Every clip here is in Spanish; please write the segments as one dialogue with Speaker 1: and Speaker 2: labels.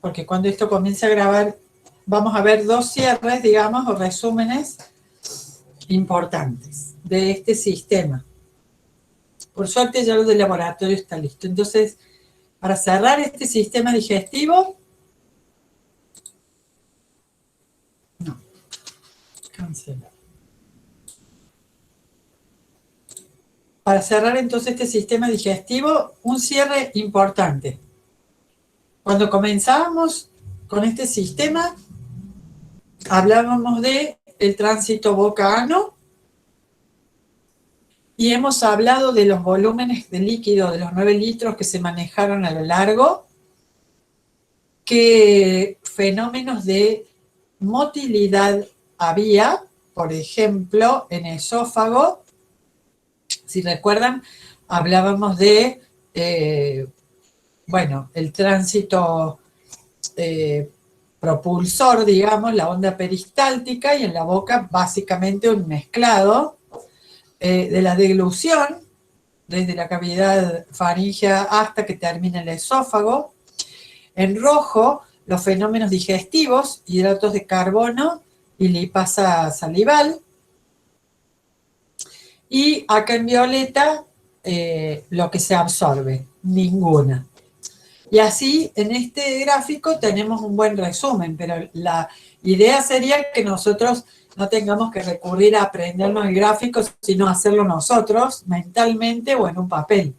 Speaker 1: porque cuando esto comience a grabar, vamos a ver dos cierres, digamos, o resúmenes importantes de este sistema. Por suerte ya lo del laboratorio está listo. Entonces, para cerrar este sistema digestivo, no, cancelar. Para cerrar entonces este sistema digestivo, un cierre importante. Cuando comenzábamos con este sistema, hablábamos de el tránsito boca-ano y hemos hablado de los volúmenes de líquido de los 9 litros que se manejaron a lo largo, qué fenómenos de motilidad había, por ejemplo, en esófago. Si recuerdan, hablábamos de, bueno, el tránsito propulsor, digamos, la onda peristáltica, y en la boca básicamente un mezclado de la deglución, desde la cavidad faríngea hasta que termina el esófago. En rojo, los fenómenos digestivos, hidratos de carbono y lipasa salival. Y acá en violeta, lo que se absorbe, ninguna. Y así, en este gráfico tenemos un buen resumen, pero la idea sería que nosotros no tengamos que recurrir a aprendernos el gráfico, sino hacerlo nosotros, mentalmente o en un papel.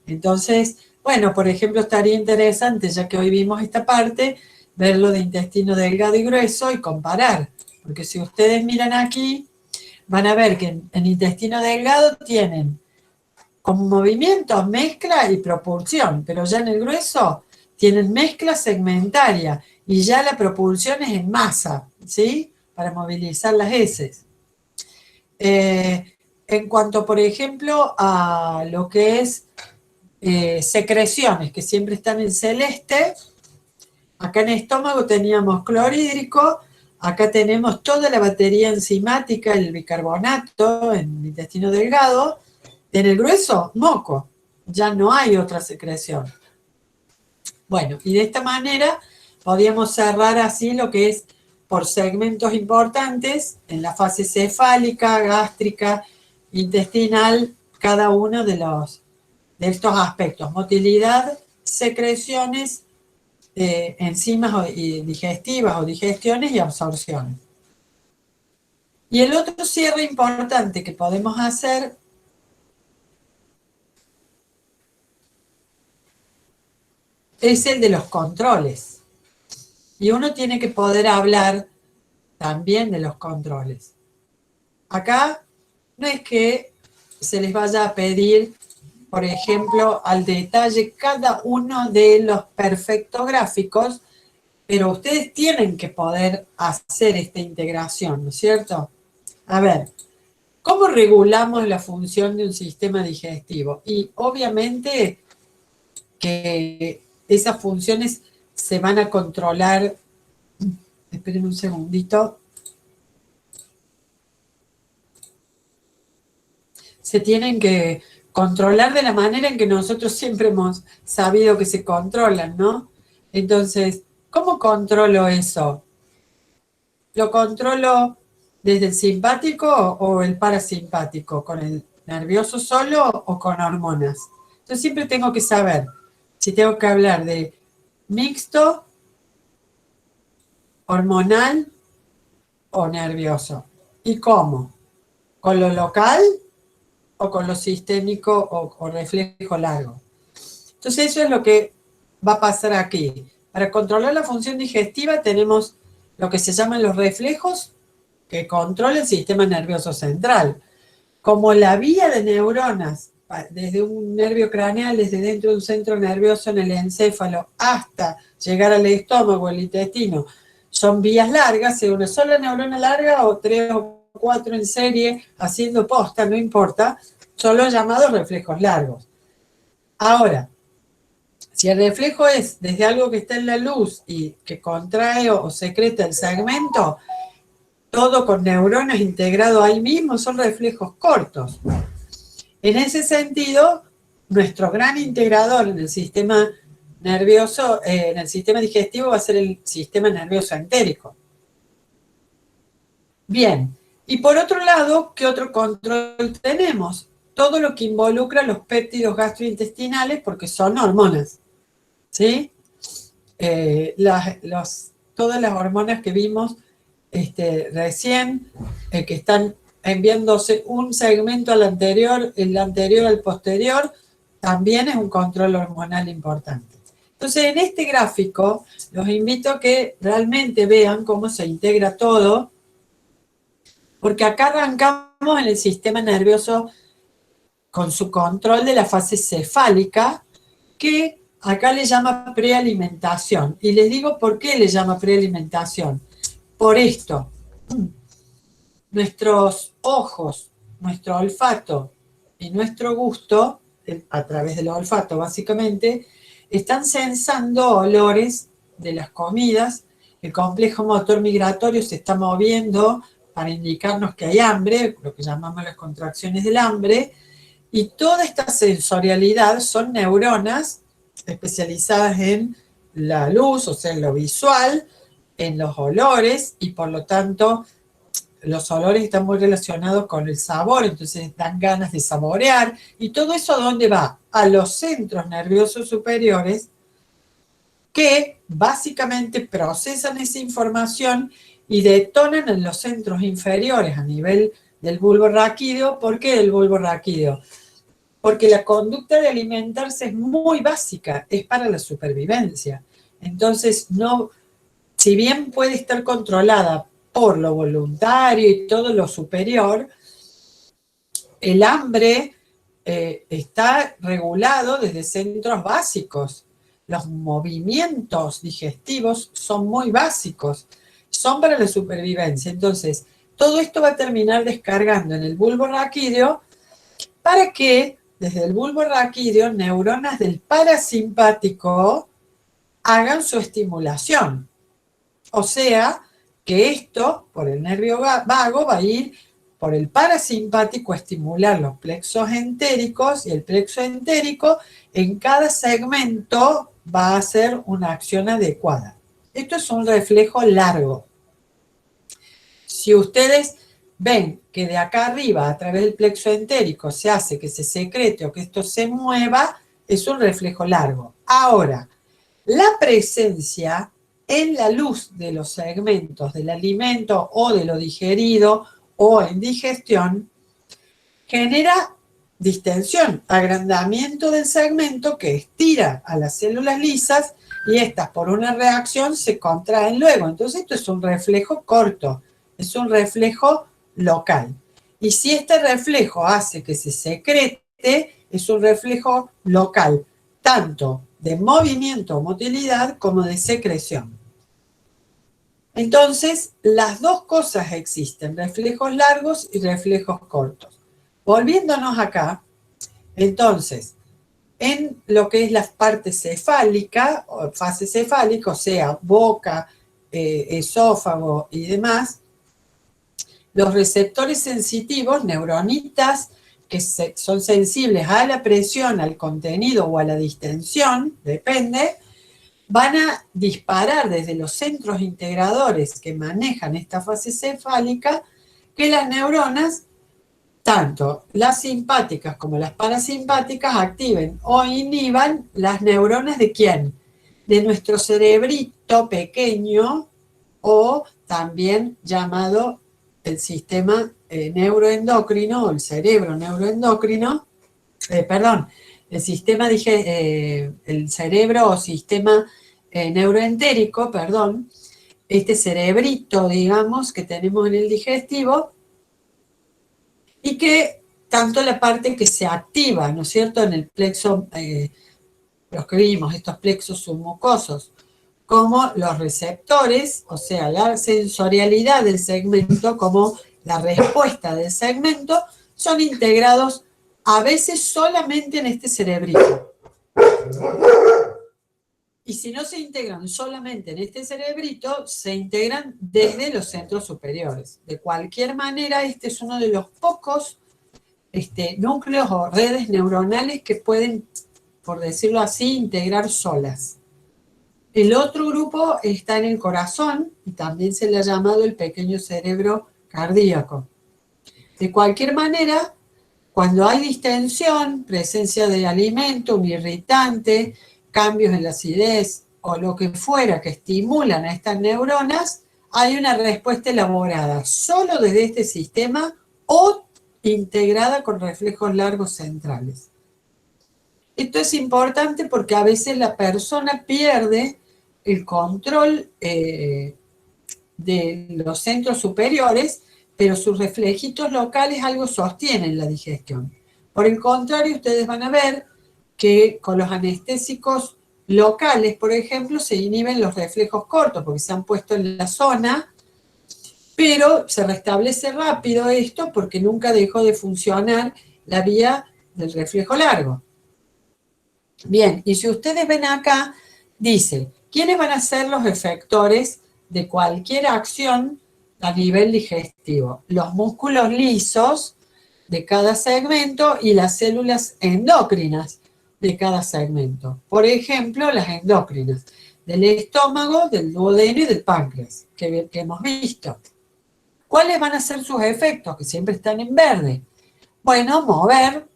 Speaker 1: Entonces, bueno, por ejemplo, estaría interesante, ya que hoy vimos esta parte, verlo de intestino delgado y grueso y comparar. Porque si ustedes miran aquí, van a ver que en intestino delgado tienen como movimientos, mezcla y propulsión, pero ya en el grueso tienen mezcla segmentaria y ya la propulsión es en masa, ¿sí? Para movilizar las heces. En cuanto, por ejemplo, a lo que es secreciones, que siempre están en celeste, acá en el estómago teníamos clorhídrico, acá tenemos toda la batería enzimática, el bicarbonato en el intestino delgado. En el grueso, moco. Ya no hay otra secreción. Bueno, y de esta manera podíamos cerrar así lo que es por segmentos importantes en la fase cefálica, gástrica, intestinal, cada uno de estos aspectos. Motilidad, secreciones, enzimas digestivas o digestiones y absorciones. Y el otro cierre importante que podemos hacer es el de los controles. Y uno tiene que poder hablar también de los controles. Acá no es que se les vaya a pedir, por ejemplo, al detalle cada uno de los perfectográficos, pero ustedes tienen que poder hacer esta integración, ¿no es cierto? A ver, ¿cómo regulamos la función de un sistema digestivo? Y obviamente que esas funciones se van a controlar. Esperen un segundito. Se tienen que controlar de la manera en que nosotros siempre hemos sabido que se controlan, ¿no? Entonces, ¿cómo controlo eso? ¿Lo controlo desde el simpático o el parasimpático? ¿Con el nervioso solo o con hormonas? Yo siempre tengo que saber si tengo que hablar de mixto, hormonal o nervioso. ¿Y cómo? ¿Con lo local o con lo sistémico o reflejo largo? Entonces eso es lo que va a pasar aquí. Para controlar la función digestiva tenemos lo que se llaman los reflejos, que controla el sistema nervioso central. Como la vía de neuronas, desde un nervio craneal, desde dentro de un centro nervioso en el encéfalo, hasta llegar al estómago, el intestino, son vías largas, sea una sola neurona larga o 3 o 4 en serie, haciendo posta, no importa, son los llamados reflejos largos. Ahora, si el reflejo es desde algo que está en la luz y que contrae o secreta el segmento, todo con neuronas integrado ahí mismo, son reflejos cortos. En ese sentido, nuestro gran integrador en el sistema nervioso, en el sistema digestivo va a ser el sistema nervioso entérico. Bien, y por otro lado, ¿qué otro control tenemos? Todo lo que involucra los péptidos gastrointestinales, porque son hormonas, ¿sí? Todas las hormonas que vimos recién, que están enviándose un segmento al anterior, el anterior al posterior, también es un control hormonal importante. Entonces, en este gráfico, los invito a que realmente vean cómo se integra todo, porque acá arrancamos en el sistema nervioso con su control de la fase cefálica, que acá le llama prealimentación. Y les digo por qué le llama prealimentación. Por esto, nuestros ojos, nuestro olfato y nuestro gusto, a través del olfato básicamente, están sensando olores de las comidas. El complejo motor migratorio se está moviendo para indicarnos que hay hambre, lo que llamamos las contracciones del hambre, y toda esta sensorialidad son neuronas especializadas en la luz, o sea, en lo visual, en los olores, y por lo tanto los olores están muy relacionados con el sabor, entonces dan ganas de saborear, y todo eso ¿a dónde va? A los centros nerviosos superiores, que básicamente procesan esa información y detonan en los centros inferiores a nivel del bulbo raquídeo. ¿Por qué del bulbo raquídeo? Porque la conducta de alimentarse es muy básica, es para la supervivencia. Entonces, no, si bien puede estar controlada por lo voluntario y todo lo superior, el hambre está regulado desde centros básicos. Los movimientos digestivos son muy básicos, son para la supervivencia. Entonces, todo esto va a terminar descargando en el bulbo raquídeo para que desde el bulbo raquídeo neuronas del parasimpático hagan su estimulación. O sea, que esto, por el nervio vago, va a ir por el parasimpático a estimular los plexos entéricos, y el plexo entérico en cada segmento va a hacer una acción adecuada. Esto es un reflejo largo. Si ustedes ven que de acá arriba, a través del plexo entérico, se hace que se secrete o que esto se mueva, es un reflejo largo. Ahora, la presencia en la luz de los segmentos del alimento o de lo digerido o en digestión genera distensión, agrandamiento del segmento que estira a las células lisas, y estas por una reacción se contraen luego. Entonces esto es un reflejo corto, es un reflejo local. Y si este reflejo hace que se secrete, es un reflejo local, tanto de movimiento o motilidad como de secreción. Entonces, las dos cosas existen, reflejos largos y reflejos cortos. Volviéndonos acá, entonces, en lo que es la parte cefálica, o fase cefálica, o sea, boca, esófago y demás, los receptores sensitivos, neuronitas, que son sensibles a la presión, al contenido o a la distensión, depende, van a disparar desde los centros integradores que manejan esta fase cefálica, que las neuronas, tanto las simpáticas como las parasimpáticas, activen o inhiban las neuronas ¿de quién? De nuestro cerebrito pequeño, o también llamado el sistema neuroendocrino, o el cerebro neuroendocrino, el sistema, el cerebro o sistema neuroentérico, este cerebrito, digamos, que tenemos en el digestivo, y que tanto la parte que se activa, ¿no es cierto?, en el plexo, los que vimos, estos plexos submucosos, como los receptores, o sea, la sensorialidad del segmento, como la respuesta del segmento, son integrados a veces solamente en este cerebrito. Y si no se integran solamente en este cerebrito, se integran desde los centros superiores. De cualquier manera, este es uno de los pocos núcleos o redes neuronales que pueden por decirlo así, integrar solas. El otro grupo está en el corazón y también se le ha llamado el pequeño cerebro cardíaco. De cualquier manera, cuando hay distensión, presencia de alimento, un irritante, cambios en la acidez o lo que fuera que estimulan a estas neuronas, hay una respuesta elaborada solo desde este sistema o integrada con reflejos largos centrales. Esto es importante porque a veces la persona pierde el control de los centros superiores, pero sus reflejitos locales algo sostienen la digestión. Por el contrario, ustedes van a ver que con los anestésicos locales, por ejemplo, se inhiben los reflejos cortos porque se han puesto en la zona, pero se restablece rápido esto porque nunca dejó de funcionar la vía del reflejo largo. Bien, y si ustedes ven acá, dice, ¿quiénes van a ser los efectores de cualquier acción a nivel digestivo? Los músculos lisos de cada segmento y las células endócrinas de cada segmento. Por ejemplo, las endócrinas del estómago, del duodeno y del páncreas, que hemos visto. ¿Cuáles van a ser sus efectos? Que siempre están en verde. Bueno, mover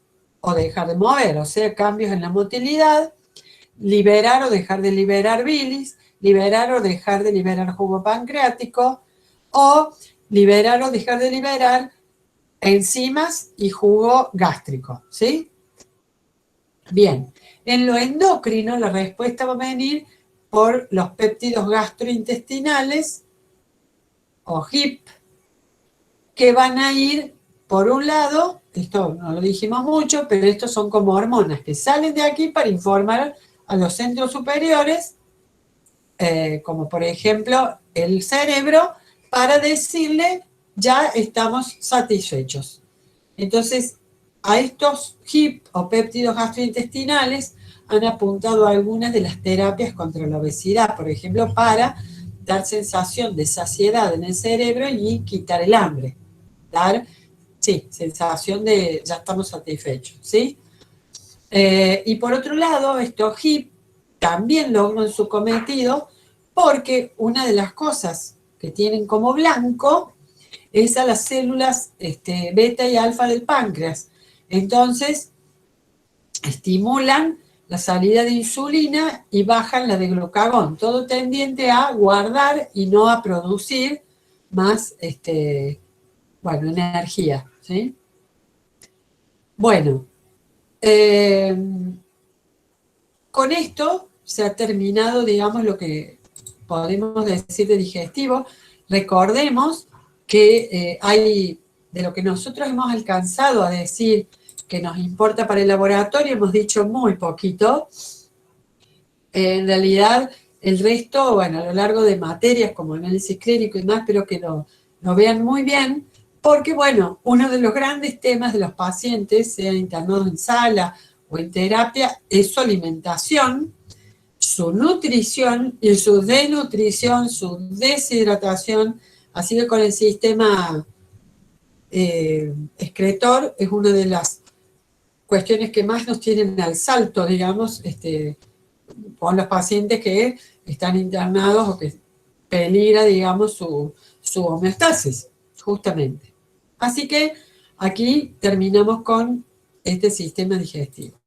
Speaker 1: o dejar de mover, o sea, cambios en la motilidad, liberar o dejar de liberar bilis, liberar o dejar de liberar jugo pancreático, o liberar o dejar de liberar enzimas y jugo gástrico, ¿sí? Bien, en lo endocrino la respuesta va a venir por los péptidos gastrointestinales o HIP, que van a ir, por un lado, esto no lo dijimos mucho, pero estos son como hormonas que salen de aquí para informar a los centros superiores, como por ejemplo el cerebro, para decirle ya estamos satisfechos. Entonces, a estos HIP o péptidos gastrointestinales han apuntado algunas de las terapias contra la obesidad, por ejemplo, para dar sensación de saciedad en el cerebro y quitar el hambre. Dar, sí, sensación de ya estamos satisfechos, ¿sí? Y por otro lado, estos HIP también logran su cometido porque una de las cosas que tienen como blanco es a las células beta y alfa del páncreas. Entonces, estimulan la salida de insulina y bajan la de glucagón, todo tendiente a guardar y no a producir más energía, ¿sí? Bueno, con esto se ha terminado, digamos, lo que podemos decir de digestivo. Recordemos que hay, de lo que nosotros hemos alcanzado a decir que nos importa para el laboratorio, hemos dicho muy poquito. En realidad, el resto, bueno, a lo largo de materias como análisis clínico y más, espero que lo vean muy bien, porque, bueno, uno de los grandes temas de los pacientes, sean internados en sala o en terapia, es su alimentación, su nutrición y su desnutrición, su deshidratación, así que con el sistema excretor es una de las cuestiones que más nos tienen al salto, digamos, con los pacientes que están internados o que peligra, digamos, su homeostasis, justamente. Así que aquí terminamos con este sistema digestivo.